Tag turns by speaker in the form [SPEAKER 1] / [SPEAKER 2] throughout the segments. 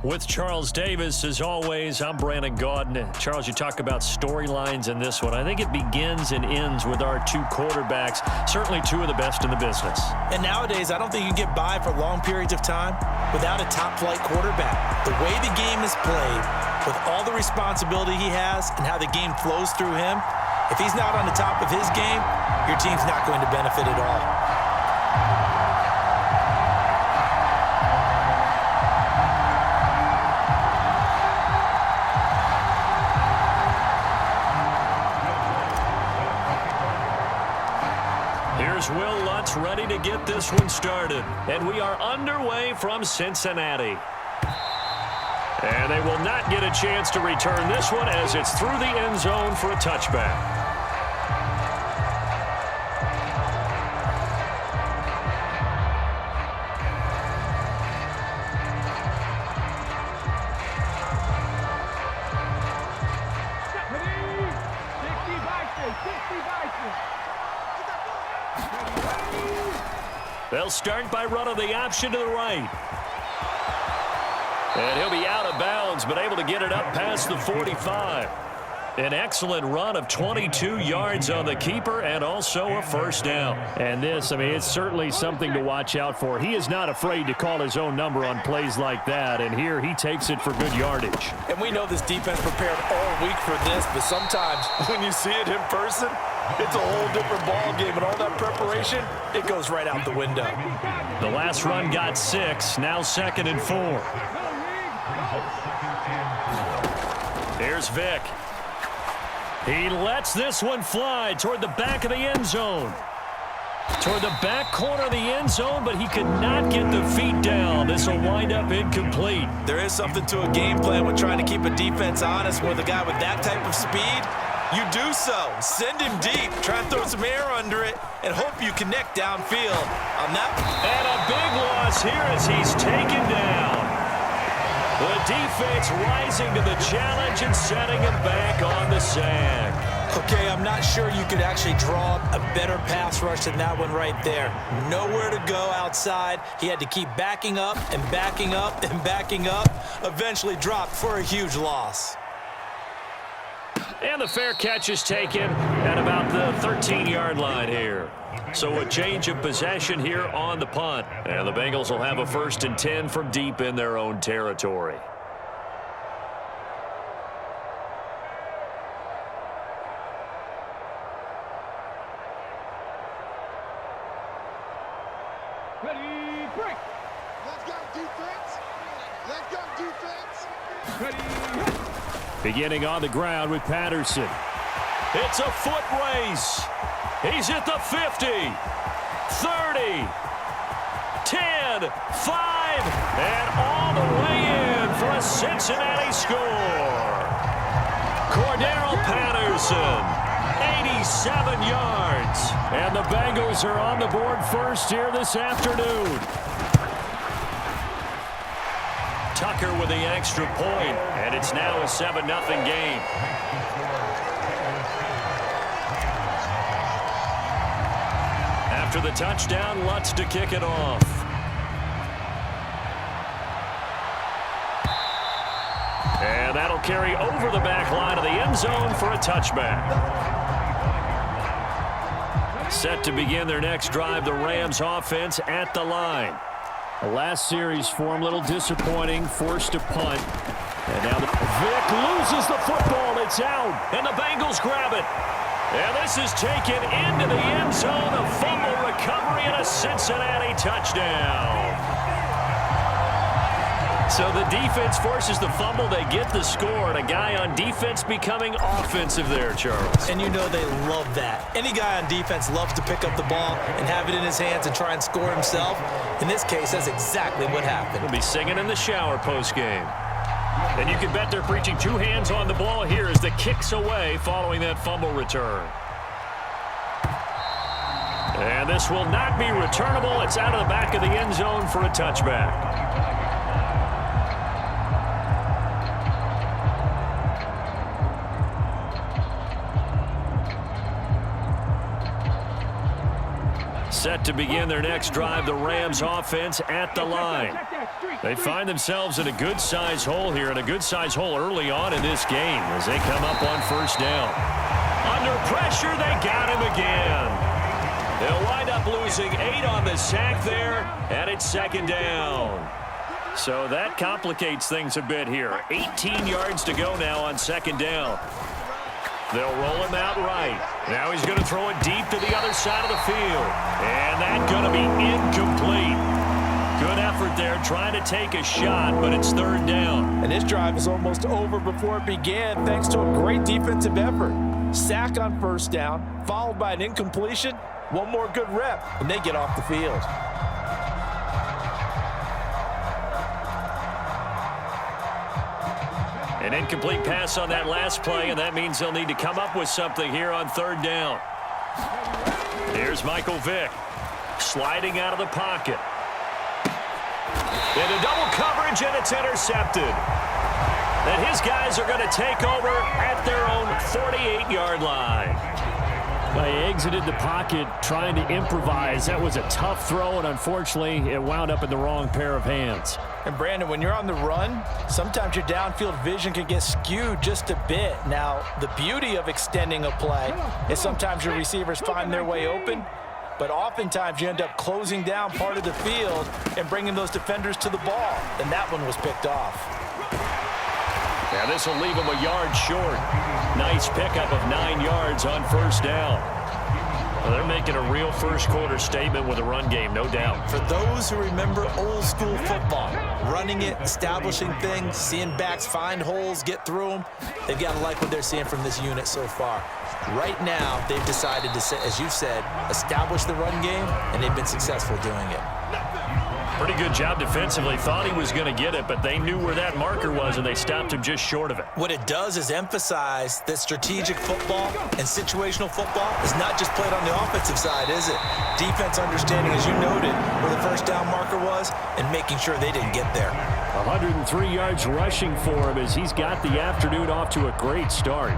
[SPEAKER 1] With Charles Davis, as always, I'm Brandon Gaudin. Charles, you talk about storylines in this one. I think it begins and ends with our two quarterbacks, certainly two of the best in the business.
[SPEAKER 2] And nowadays, I don't think you can get by for long periods of time without a top-flight quarterback. The way the game is played, with all the responsibility he has and how the game flows through him, if he's not on the top of his game, your team's not going to benefit at all.
[SPEAKER 1] Here's Will Lutz ready to get this one started. And we are underway from Cincinnati. And they will not get a chance to return this one as it's through the end zone for a touchback. They'll start by running the option to the right. And he'll be out of bounds, but able to get it up past the 45. An excellent run of 22 yards on the keeper and also a first down.
[SPEAKER 3] And this, I mean, it's certainly something to watch out for. He is not afraid to call his own number on plays like that, and here he takes it for good yardage.
[SPEAKER 2] And we know this defense prepared all week for this, but sometimes when you see it in person, it's a whole different ball game, and all that preparation, it goes right out the window.
[SPEAKER 1] The last run got 6, now 2nd and 4. Here's Vick. He lets this one fly toward the back of the end zone. Toward the back corner of the end zone, but he could not get the feet down. This will wind up incomplete.
[SPEAKER 2] There is something to a game plan with trying to keep a defense honest with a guy with that type of speed. You do so. Send him deep. Try and throw some air under it and hope you connect downfield on that.
[SPEAKER 1] And a big loss here as he's taken down. The defense rising to the challenge and setting him back on the sand.
[SPEAKER 2] Okay, I'm not sure you could actually draw up a better pass rush than that one right there. Nowhere to go outside. He had to keep backing up and backing up and backing up. Eventually dropped for a huge loss.
[SPEAKER 1] And the fair catch is taken at about the 13-yard line here. So a change of possession here on the punt. And the Bengals will have a 1st and 10 from deep in their own territory.
[SPEAKER 4] Ready, break. Let's go, defense. Let's go, defense. Ready.
[SPEAKER 3] Beginning on the ground with Patterson.
[SPEAKER 1] It's a foot race. He's at the 50, 30, 10, 5, and all the way in for a Cincinnati score. Cordero Patterson, 87 yards. And the Bengals are on the board first here this afternoon. Tucker with the extra point, and it's now a 7-0 game. After the touchdown, Lutz to kick it off. And that'll carry over the back line of the end zone for a touchback. Set to begin their next drive, the Rams offense at the line.
[SPEAKER 3] The last series for him, a little disappointing, forced to punt. And now Vick loses the football. It's out.
[SPEAKER 1] And the Bengals grab it. And this is taken into the end zone. A fumble recovery and a Cincinnati touchdown. So the defense forces the fumble. They get the score. And a guy on defense becoming offensive there, Charles.
[SPEAKER 2] And you know they love that. Any guy on defense loves to pick up the ball and have it in his hands and try and score himself. In this case, that's exactly what happened.
[SPEAKER 1] He'll be singing in the shower post-game. And you can bet they're preaching 2 hands on the ball here as the kick's away following that fumble return. And this will not be returnable. It's out of the back of the end zone for a touchback. Set to begin their next drive, the Rams offense at the line. They find themselves in a good-size hole here, and a good-size hole early on in this game as they come up on first down. Under pressure, they got him again. They'll wind up losing 8 on the sack there, and it's second down. So that complicates things a bit here. 18 yards to go now on second down. They'll roll him out right. Now he's going to throw it deep to the other side of the field. And that's going to be incomplete. Good effort there trying to take a shot, but it's third down.
[SPEAKER 2] And this drive is almost over before it began thanks to a great defensive effort. Sack on first down, followed by an incompletion. One more good rep, and they get off the field.
[SPEAKER 1] An incomplete pass on that last play, and that means they'll need to come up with something here on third down. Here's Michael Vick sliding out of the pocket. Into double coverage, and it's intercepted. And his guys are going to take over at their own 48-yard line.
[SPEAKER 3] They exited the pocket trying to improvise. That was a tough throw, and unfortunately, it wound up in the wrong pair of hands.
[SPEAKER 2] And Brandon, when you're on the run, sometimes your downfield vision can get skewed just a bit. Now, the beauty of extending a play is sometimes your receivers find their way open, but oftentimes you end up closing down part of the field and bringing those defenders to the ball. And that one was picked off.
[SPEAKER 1] Now this will leave him a yard short. Nice pickup of 9 yards on first down. Well, they're making a real first-quarter statement with a run game, no doubt.
[SPEAKER 2] For those who remember old-school football, running it, establishing things, seeing backs find holes, get through them, they've got to like what they're seeing from this unit so far. Right now, they've decided to, as you said, establish the run game, and they've been successful doing it.
[SPEAKER 1] Pretty good job defensively. Thought he was going to get it, but they knew where that marker was, and they stopped him just short of it.
[SPEAKER 2] What it does is emphasize that strategic football and situational football is not just played on the offensive side, is it? Defense understanding, as you noted, where the first down marker was and making sure they didn't get there.
[SPEAKER 3] 103 yards rushing for him as he's got the afternoon off to a great start.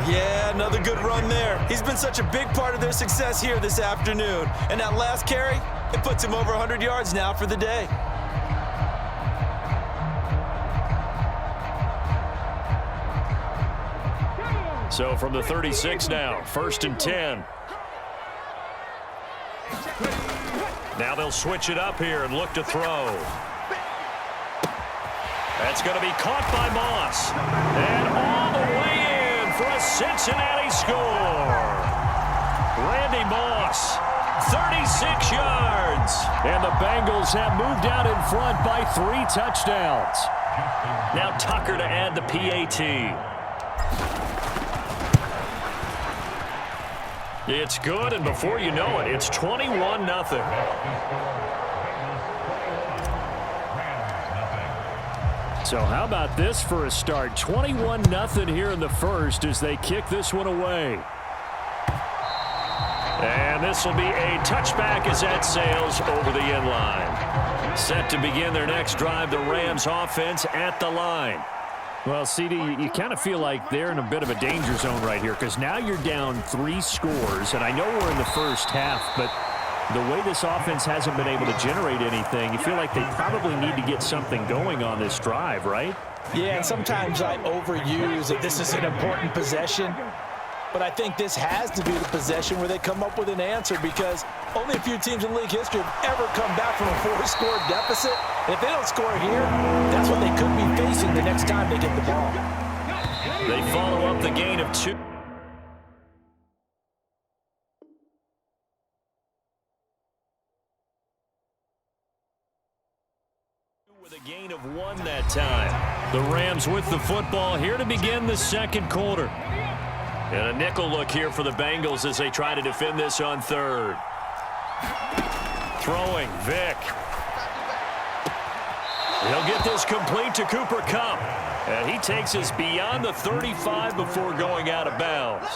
[SPEAKER 2] Yeah, another good run there. He's been such a big part of their success here this afternoon. And that last carry, it puts him over 100 yards now for the day.
[SPEAKER 1] So from the 36 now, 1st and 10. Now they'll switch it up here and look to throw. That's going to be caught by Moss. And all the way in for a Cincinnati score. Randy Moss, 36 yards.
[SPEAKER 3] And the Bengals have moved out in front by 3 touchdowns.
[SPEAKER 1] Now Tucker to add the PAT. It's good, and before you know it, it's 21-0.
[SPEAKER 3] So how about this for a start? 21-0 here in the first as they kick this one away.
[SPEAKER 1] And this will be a touchback as that sails over the end line. Set to begin their next drive, the Rams offense at the line.
[SPEAKER 3] Well, CD, you kind of feel like they're in a bit of a danger zone right here because now you're down 3 scores, and I know we're in the first half, but the way this offense hasn't been able to generate anything, you feel like they probably need to get something going on this drive, right?
[SPEAKER 2] Yeah, and sometimes I overuse that this is an important possession, but I think this has to be the possession where they come up with an answer because only a few teams in league history have ever come back from a 4-score deficit. And if they don't score here, that's what they could be facing the next time they get the ball.
[SPEAKER 1] They follow up the gain of 2. With a gain of 1 that time. The Rams with the football here to begin the second quarter. And a nickel look here for the Bengals as they try to defend this on third. Throwing, Vick. He'll get this complete to Cooper Kupp. And he takes us beyond the 35 before going out of bounds.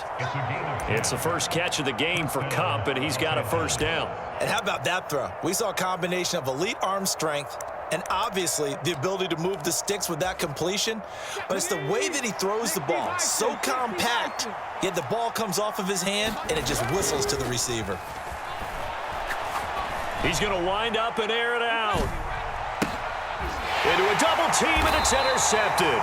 [SPEAKER 1] It's the first catch of the game for Kupp, and he's got a first down.
[SPEAKER 2] And how about that throw? We saw a combination of elite arm strength and obviously the ability to move the sticks with that completion. But it's the way that he throws the ball. So compact, yet the ball comes off of his hand, and it just whistles to the receiver.
[SPEAKER 1] He's going to wind up and air it out. Into a double team, and it's intercepted.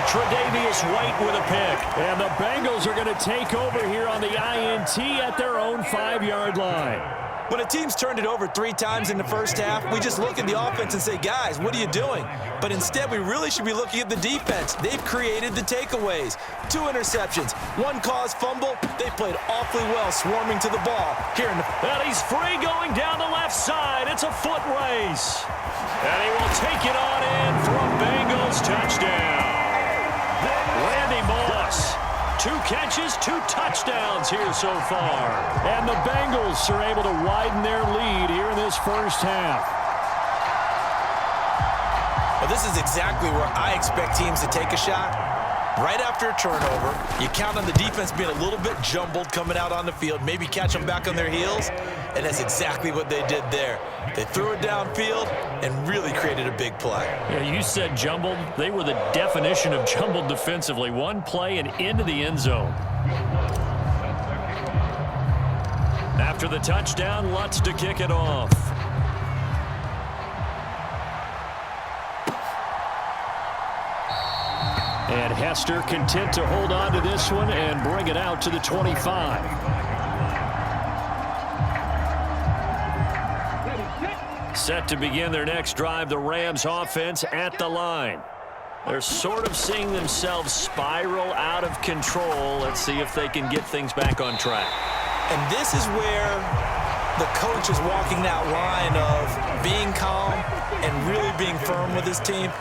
[SPEAKER 1] Tre'Davious White with a pick.
[SPEAKER 3] And the Bengals are going to take over here on the INT at their own 5-yard line.
[SPEAKER 2] When a team's turned it over 3 times in the first half, we just look at the offense and say, guys, what are you doing? But instead, we really should be looking at the defense. They've created the takeaways. 2 interceptions, 1 caused fumble. They played awfully well swarming to the ball here in the...
[SPEAKER 1] And he's free going down the left side. It's a foot race. And he will take it on in for a Bengals touchdown. Randy Moss. 2 catches, 2 touchdowns here so far.
[SPEAKER 3] And the Bengals are able to widen their lead here in this first half.
[SPEAKER 2] Well, this is exactly where I expect teams to take a shot. Right after a turnover, you count on the defense being a little bit jumbled coming out on the field, maybe catch them back on their heels, and that's exactly what they did there. They threw it downfield and really created a big play.
[SPEAKER 3] Yeah, you said jumbled. They were the definition of jumbled defensively. 1 play and into the end zone.
[SPEAKER 1] After the touchdown, Lutz to kick it off.
[SPEAKER 3] And Hester content to hold on to this one and bring it out to the 25.
[SPEAKER 1] Set to begin their next drive, the Rams offense at the line. They're sort of seeing themselves spiral out of control. Let's see if they can get things back on track.
[SPEAKER 2] And this is where the coach is walking that line of being calm and really being firm with his team.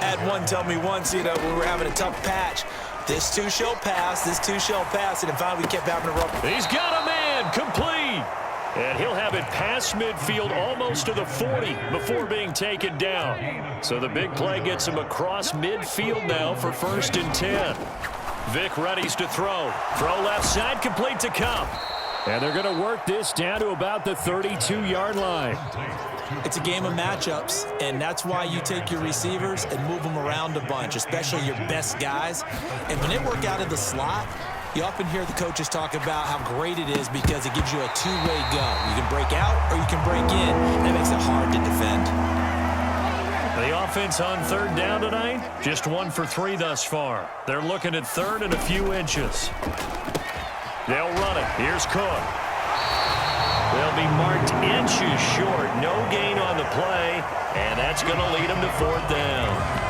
[SPEAKER 2] Had one tell me once, we were having a tough patch. This too shall pass, this too shall pass, and finally we kept having a rough.
[SPEAKER 1] He's got a man, complete. And he'll have it past midfield almost to the 40 before being taken down. So the big play gets him across midfield now for 1st and 10. Vic readies to throw. Throw left side, complete to Cup.
[SPEAKER 3] And they're going to work this down to about the 32-yard line.
[SPEAKER 2] It's a game of matchups, and that's why you take your receivers and move them around a bunch, especially your best guys. And when they work out of the slot, you often hear the coaches talk about how great it is because it gives you a 2-way go. You can break out or you can break in. That makes it hard to defend.
[SPEAKER 1] The offense on 3rd down tonight, just 1 for 3 thus far. They're looking at 3rd and a few inches. They'll run it. Here's Cook. They'll be marked inches short. No gain on the play, and that's going to lead them to 4th down.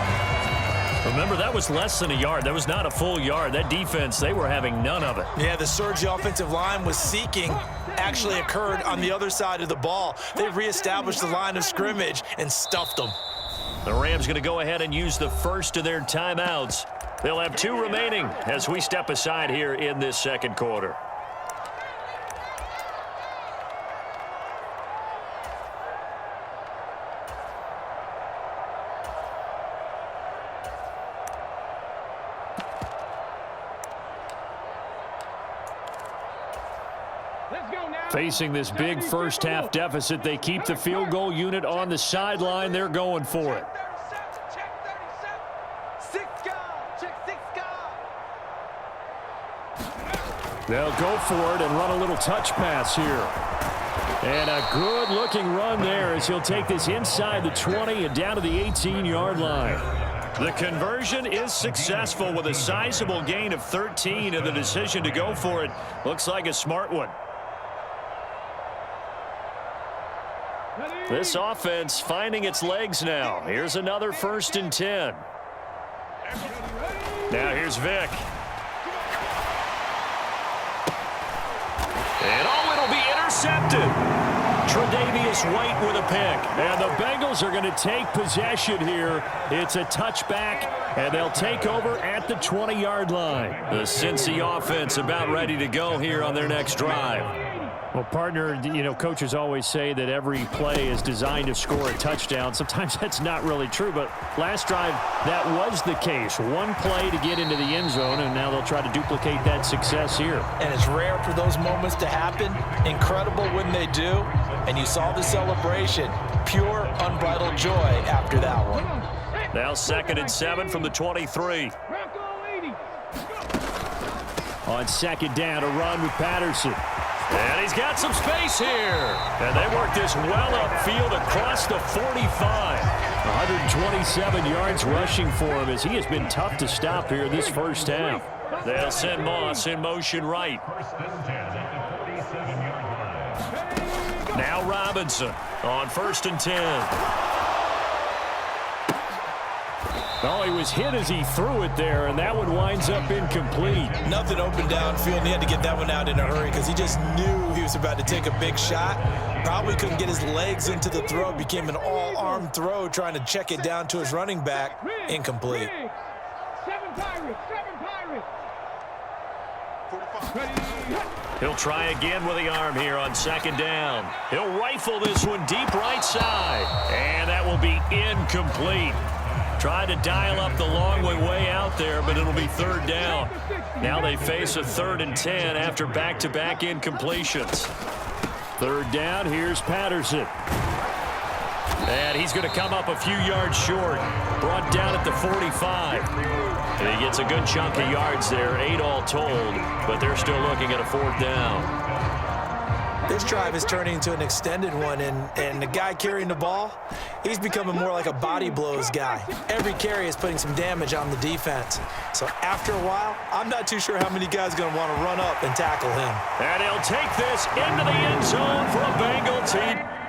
[SPEAKER 1] Remember, that was less than a yard. That was not a full yard. That defense, they were having none of it.
[SPEAKER 2] Yeah, the surge the offensive line was seeking actually occurred on the other side of the ball. They reestablished the line of scrimmage and stuffed them.
[SPEAKER 1] The Rams going to go ahead and use the first of their timeouts. They'll have 2 remaining as we step aside here in this 2nd quarter.
[SPEAKER 3] Facing this big first-half deficit, they keep the field goal unit on the sideline. They're going for it. They'll go for it and run a little touch pass here. And a good-looking run there as he'll take this inside the 20 and down to the 18-yard line.
[SPEAKER 1] The conversion is successful with a sizable gain of 13, and the decision to go for it looks like a smart one. This offense finding its legs now. Here's another 1st and 10. Now here's Vic. And it'll be intercepted. Tre'Davious White with a pick.
[SPEAKER 3] And the Bengals are going to take possession here. It's a touchback, and they'll take over at the 20-yard line.
[SPEAKER 1] The Cincy offense about ready to go here on their next drive.
[SPEAKER 3] Well, partner, coaches always say that every play is designed to score a touchdown. Sometimes that's not really true, but last drive, that was the case. 1 play to get into the end zone, and now they'll try to duplicate that success here.
[SPEAKER 2] And it's rare for those moments to happen. Incredible when they do. And you saw the celebration. Pure, unbridled joy after that one.
[SPEAKER 1] Now 2nd and 7 from the 23.
[SPEAKER 3] On 2nd down, a run with Patterson.
[SPEAKER 1] And he's got some space here. And they work this well upfield across the 45.
[SPEAKER 3] 127 yards rushing for him as he has been tough to stop here this first half.
[SPEAKER 1] They'll send Moss in motion right. Now Robinson on 1st and 10.
[SPEAKER 3] Oh, he was hit as he threw it there, and that one winds up incomplete.
[SPEAKER 2] Nothing open downfield, and he had to get that one out in a hurry because he just knew he was about to take a big shot. Probably couldn't get his legs into the throw. Became an all-arm throw trying to check it down to his running back. Incomplete.
[SPEAKER 4] 7 Pirates, 7 Pirates.
[SPEAKER 1] He'll try again with the arm here on 2nd down. He'll rifle this one deep right side. And that will be incomplete. Tried to dial up the long way out there, but it'll be 3rd down. Now they face a 3rd and 10 after back-to-back incompletions.
[SPEAKER 3] 3rd down, here's Patterson.
[SPEAKER 1] And he's going to come up a few yards short. Brought down at the 45. And he gets a good chunk of yards there, 8 all told, but they're still looking at a 4th down.
[SPEAKER 2] This drive is turning into an extended one, and the guy carrying the ball, he's becoming more like a body blows guy. Every carry is putting some damage on the defense. So after a while, I'm not too sure how many guys are going to want to run up and tackle him.
[SPEAKER 1] And he'll take this into the end zone for a Bengal TD.